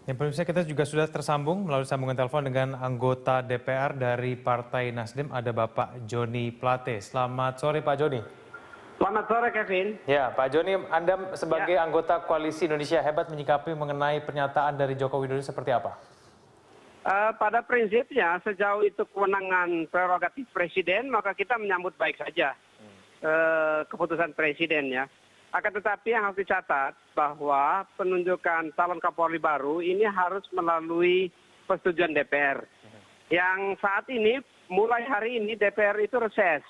Ya, pemirsa, kita juga sudah tersambung melalui sambungan telepon dengan anggota DPR dari Partai Nasdem, ada Bapak Joni Plate. Selamat sore Pak Joni. Selamat sore Kevin. Ya, Pak Joni, Anda sebagai anggota Koalisi Indonesia Hebat menyikapi mengenai pernyataan dari Joko Widodo seperti apa? Pada prinsipnya sejauh itu kewenangan prerogatif Presiden, maka kita menyambut baik saja keputusan Presiden ya. Akan tetapi yang harus dicatat bahwa penunjukan calon Kapolri baru ini harus melalui persetujuan DPR. Yang saat ini, mulai hari ini DPR itu reses.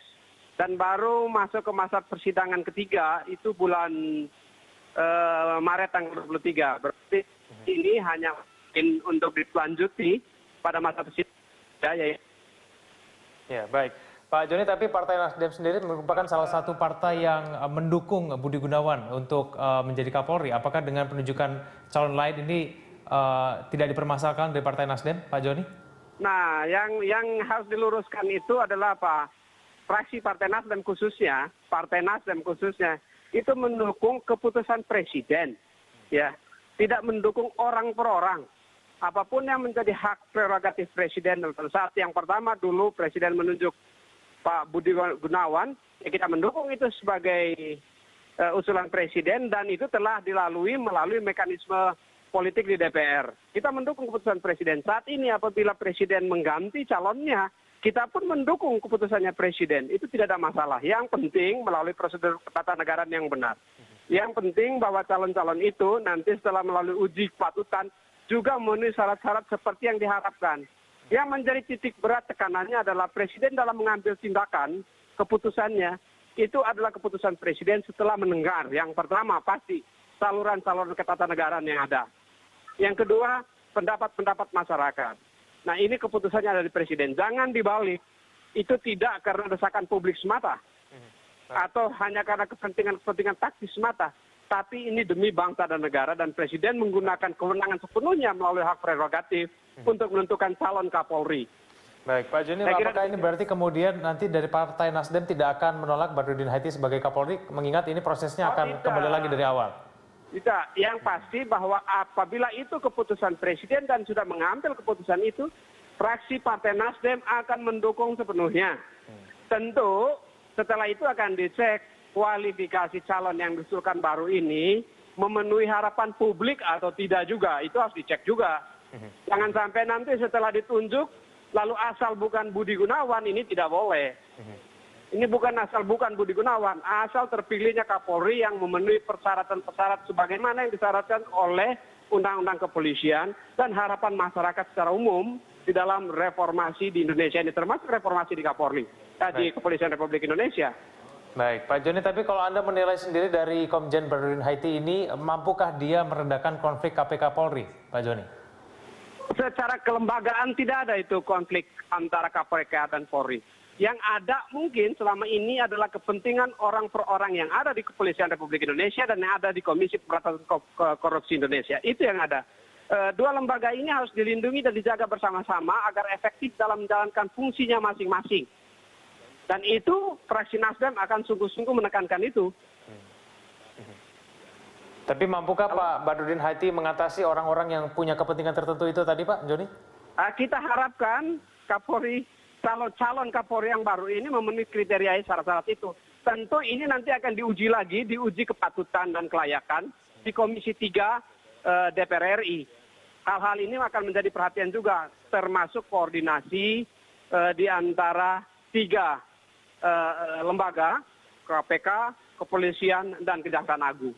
Dan baru masuk ke masa persidangan ketiga, itu bulan Maret tanggal 23. Berarti ini hanya mungkin untuk dilanjuti pada masa persidangan. Ya, baik. Pak Joni, tapi Partai Nasdem sendiri merupakan salah satu partai yang mendukung Budi Gunawan untuk menjadi Kapolri. Apakah dengan penunjukan calon lain ini tidak dipermasalahkan dari Partai Nasdem, Pak Joni? Nah, yang harus diluruskan itu adalah apa? Fraksi Partai Nasdem khususnya, itu mendukung keputusan Presiden, ya, tidak mendukung orang per orang. Apapun yang menjadi hak prerogatif Presiden. Saat yang pertama dulu Presiden menunjuk Pak Budi Gunawan, ya kita mendukung itu sebagai usulan Presiden dan itu telah dilalui melalui mekanisme politik di DPR. Kita mendukung keputusan Presiden. Saat ini apabila Presiden mengganti calonnya, kita pun mendukung keputusannya Presiden. Itu tidak ada masalah. Yang penting melalui prosedur ketatanegaraan yang benar. Yang penting bahwa calon-calon itu nanti setelah melalui uji kepatutan juga memenuhi syarat-syarat seperti yang diharapkan. Yang menjadi titik berat tekanannya adalah Presiden dalam mengambil tindakan, keputusannya, itu adalah keputusan Presiden setelah mendengar. Yang pertama pasti saluran-saluran ketatanegaraan yang ada. Yang kedua, pendapat-pendapat masyarakat. Nah ini keputusannya ada di Presiden. Jangan dibalik, itu tidak karena desakan publik semata. Atau hanya karena kepentingan taktis semata. Tapi ini demi bangsa dan negara dan Presiden menggunakan kewenangan sepenuhnya melalui hak prerogatif untuk menentukan calon Kapolri. Baik, Pak Joni, apakah ini berarti kemudian nanti dari Partai Nasdem tidak akan menolak Badrudin Haiti sebagai Kapolri, mengingat ini prosesnya akan kembali lagi dari awal? Tidak, yang pasti bahwa apabila itu keputusan Presiden dan sudah mengambil keputusan itu, fraksi Partai Nasdem akan mendukung sepenuhnya. Tentu setelah itu akan dicek kualifikasi calon yang diusulkan baru ini memenuhi harapan publik atau tidak juga. Itu harus dicek juga. Jangan sampai nanti setelah ditunjuk, lalu asal bukan Budi Gunawan, ini tidak boleh. Ini bukan asal bukan Budi Gunawan, asal terpilihnya Kapolri yang memenuhi persyaratan-persyaratan sebagaimana yang disyaratkan oleh Undang-Undang Kepolisian dan harapan masyarakat secara umum di dalam reformasi di Indonesia ini, termasuk reformasi di Kapolri, di Kepolisian Republik Indonesia. Baik, Pak Joni, tapi kalau Anda menilai sendiri dari Komjen Badrudin Haiti ini, mampukah dia meredakan konflik KPK Polri, Pak Joni? Secara kelembagaan tidak ada itu konflik antara KPK dan Polri. Yang ada mungkin selama ini adalah kepentingan orang per orang yang ada di Kepolisian Republik Indonesia dan yang ada di Komisi Pemberantasan Korupsi Indonesia. Itu yang ada. Dua lembaga ini harus dilindungi dan dijaga bersama-sama agar efektif dalam menjalankan fungsinya masing-masing. Dan itu fraksi Nasdem akan sungguh-sungguh menekankan itu. Tapi mampukah Pak Badrudin Haiti mengatasi orang-orang yang punya kepentingan tertentu itu tadi, Pak Joni? Kita harapkan Kapolri, calon Kapolri yang baru ini memenuhi kriteria syarat-syarat itu. Tentu ini nanti akan diuji lagi, diuji kepatutan dan kelayakan di Komisi 3 DPR RI. Hal-hal ini akan menjadi perhatian juga, termasuk koordinasi di antara 3 lembaga, KPK, Kepolisian, dan Kejaksaan Agung.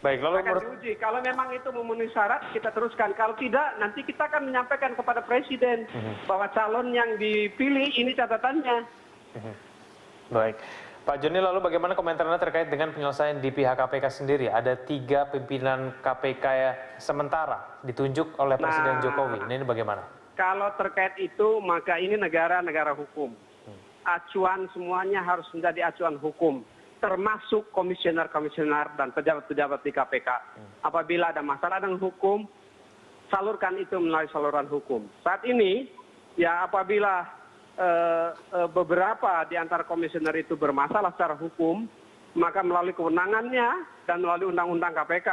Baik, lalu akan diuji. Kalau memang itu memenuhi syarat, kita teruskan. Kalau tidak, nanti kita akan menyampaikan kepada Presiden bahwa calon yang dipilih ini catatannya. Baik. Pak Joni, lalu bagaimana komentar Anda terkait dengan penyelesaian di pihak KPK sendiri? Ada 3 pimpinan KPK sementara ditunjuk oleh Presiden Jokowi. Ini bagaimana? Kalau terkait itu, maka ini negara hukum. Acuan semuanya harus menjadi acuan hukum, termasuk komisioner-komisioner dan pejabat-pejabat di KPK. Apabila ada masalah dengan hukum, salurkan itu melalui saluran hukum. Saat ini, ya apabila beberapa di antara komisioner itu bermasalah secara hukum, maka melalui kewenangannya dan melalui undang-undang KPK,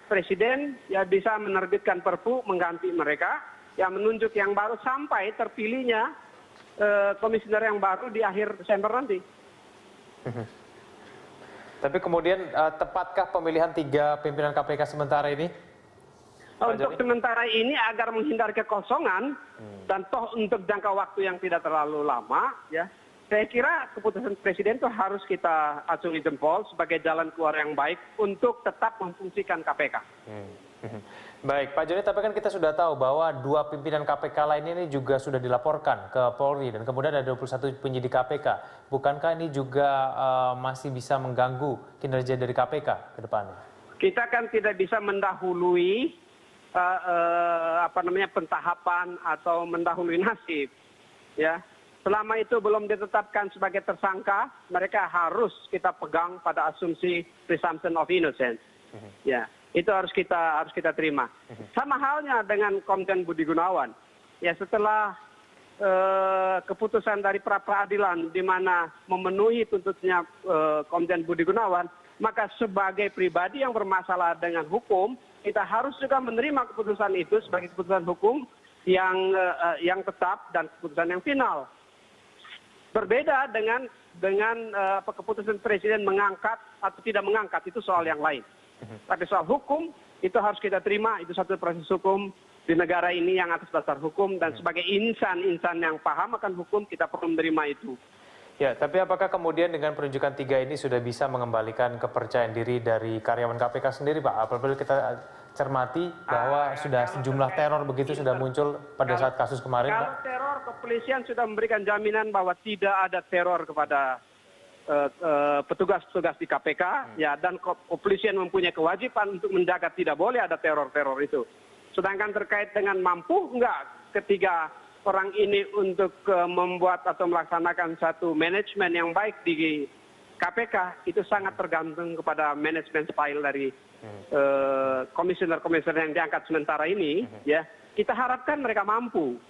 Presiden ya bisa menerbitkan Perpu mengganti mereka, yang menunjuk yang baru sampai terpilihnya komisioner yang baru di akhir Desember nanti. Tapi kemudian tepatkah pemilihan 3 pimpinan KPK sementara ini? Untuk sementara ini agar menghindari kekosongan dan toh untuk jangka waktu yang tidak terlalu lama, ya saya kira keputusan Presiden itu harus kita acungi jempol sebagai jalan keluar yang baik untuk tetap memfungsikan KPK. Baik, Pak Joni, tapi kan kita sudah tahu bahwa 2 pimpinan KPK lainnya ini juga sudah dilaporkan ke Polri dan kemudian ada 21 penyidik KPK. Bukankah ini juga masih bisa mengganggu kinerja dari KPK ke depannya? Kita kan tidak bisa mendahului pentahapan atau mendahului nasib, ya. Selama itu belum ditetapkan sebagai tersangka, mereka harus kita pegang pada asumsi presumption of innocence. Ya, itu harus kita terima. Sama halnya dengan Komjen Budi Gunawan. Ya, setelah keputusan dari pra peradilan di mana memenuhi tuntutnya Komjen Budi Gunawan, maka sebagai pribadi yang bermasalah dengan hukum, kita harus juga menerima keputusan itu sebagai keputusan hukum yang tetap dan keputusan yang final. Berbeda dengan keputusan Presiden mengangkat atau tidak mengangkat, itu soal yang lain. Tapi soal hukum itu harus kita terima, itu satu proses hukum di negara ini yang atas dasar hukum, dan sebagai insan yang paham akan hukum kita perlu menerima itu. Ya, tapi apakah kemudian dengan penunjukan 3 ini sudah bisa mengembalikan kepercayaan diri dari karyawan KPK sendiri, Pak? Apabila kita cermati bahwa sudah sejumlah teror begitu sudah muncul pada saat kasus kemarin, Pak? Kalau teror, kepolisian sudah memberikan jaminan bahwa tidak ada teror kepada petugas-petugas di KPK, ya, dan kepolisian mempunyai kewajiban untuk menjaga tidak boleh ada teror-teror itu. Sedangkan terkait dengan mampu enggak ketiga orang ini untuk membuat atau melaksanakan satu manajemen yang baik di KPK, itu sangat tergantung kepada manajemen style dari komisioner-komisioner yang diangkat sementara ini. Ya, kita harapkan mereka mampu.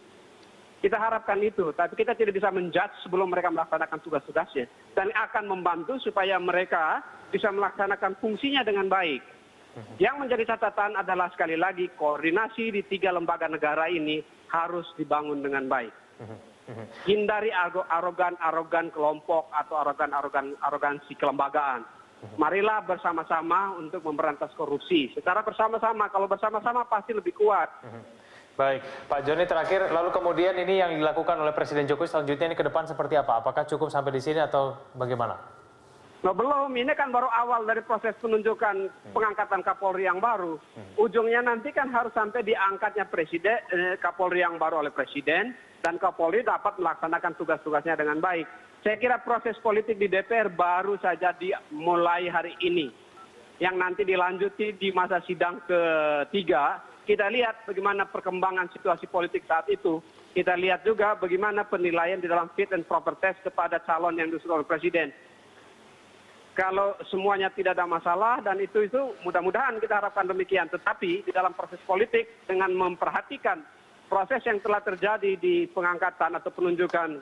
Kita harapkan itu, tapi kita tidak bisa menjudge sebelum mereka melaksanakan tugas-tugasnya, dan akan membantu supaya mereka bisa melaksanakan fungsinya dengan baik. Yang menjadi catatan adalah sekali lagi koordinasi di 3 lembaga negara ini harus dibangun dengan baik. Hindari arogan kelompok atau arogansi kelembagaan. Marilah bersama-sama untuk memberantas korupsi. Secara bersama-sama, kalau bersama-sama pasti lebih kuat. Baik, Pak Joni, terakhir, lalu kemudian ini yang dilakukan oleh Presiden Jokowi selanjutnya ini ke depan seperti apa? Apakah cukup sampai di sini atau bagaimana? Nah, belum, ini kan baru awal dari proses penunjukan pengangkatan Kapolri yang baru. Ujungnya nanti kan harus sampai diangkatnya Kapolri yang baru oleh Presiden, dan Kapolri dapat melaksanakan tugas-tugasnya dengan baik. Saya kira proses politik di DPR baru saja dimulai hari ini, yang nanti dilanjuti di masa sidang ketiga. Kita lihat bagaimana perkembangan situasi politik saat itu. Kita lihat juga bagaimana penilaian di dalam fit and proper test kepada calon yang diusung oleh Presiden. Kalau semuanya tidak ada masalah, dan itu mudah-mudahan kita harapkan demikian. Tetapi di dalam proses politik, dengan memperhatikan proses yang telah terjadi di pengangkatan atau penunjukan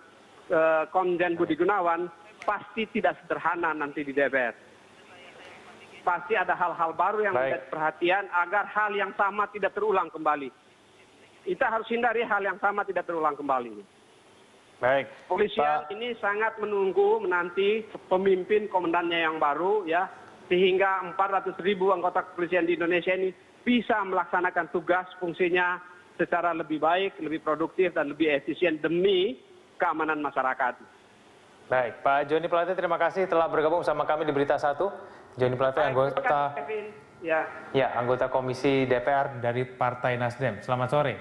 Komjen Budi Gunawan, pasti tidak sederhana nanti di DPR. Pasti ada hal-hal baru yang menjadi perhatian agar hal yang sama tidak terulang kembali. Kita harus hindari hal yang sama tidak terulang kembali. Baik. Polisian ini sangat menanti pemimpin komandannya yang baru, ya, sehingga 400.000 anggota kepolisian di Indonesia ini bisa melaksanakan tugas fungsinya secara lebih baik, lebih produktif, dan lebih efisien demi keamanan masyarakat. Baik, Pak Joni Plate, terima kasih telah bergabung bersama kami di Berita 1. Joni Plate, anggota Komisi DPR dari Partai Nasdem. Selamat sore.